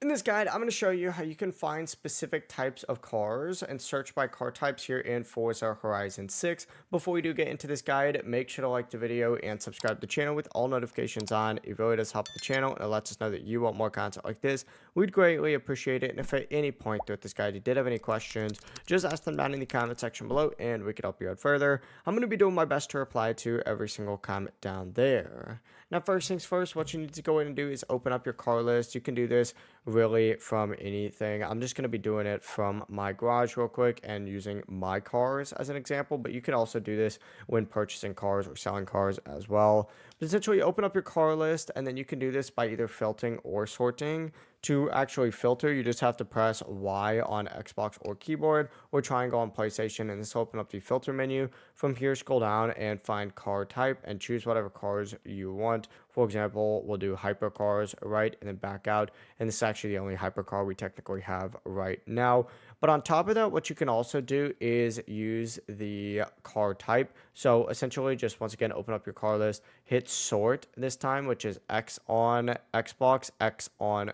In this guide, I'm going to show you how you can find specific types of cars and search by car types here in Forza Horizon 6. Before we do get into this guide, make sure to like the video and subscribe to the channel with all notifications on. It really does help the channel and it lets us know that you want more content like this. We'd greatly appreciate it. And if at any point throughout this guide you did have any questions, just ask them down in the comment section below and we can help you out further. I'm going to be doing my best to reply to every single comment down there. Now, first things first, what you need to go in and do is open up your car list. You can do this really from anything. I'm just going to be doing it from my garage real quick and using my cars as an example, but you can also do this when purchasing cars or selling cars as well. But essentially, open up your car list and then you can do this by either filtering or sorting. To actually filter, you just have to press Y on Xbox or keyboard or triangle on PlayStation, and this will open up the filter menu. From here, scroll down and find car type and choose whatever cars you want. For example, we'll do hypercars, right, and then back out. And this is actually the only hypercar we technically have right now. But on top of that, what you can also do is use the car type. So essentially, just once again, open up your car list, hit sort this time, which is X on Xbox, X on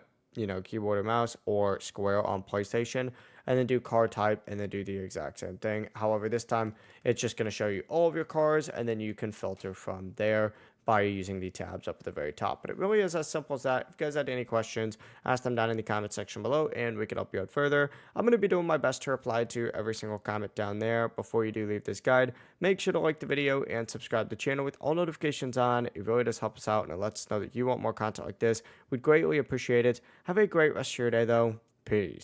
keyboard or mouse, or square on PlayStation, and then do car type and then do the exact same thing. However, this time it's just going to show you all of your cars and then you can filter from there by using the tabs up at the very top. But it really is as simple as that. If you guys had any questions, ask them down in the comment section below and we can help you out further. I'm going to be doing my best to reply to every single comment down there. Before you do leave this guide, make sure to like the video and subscribe to the channel with all notifications on. It really does help us out and it lets us know that you want more content like this. We'd greatly appreciate it. Have a great rest of your day though. Peace.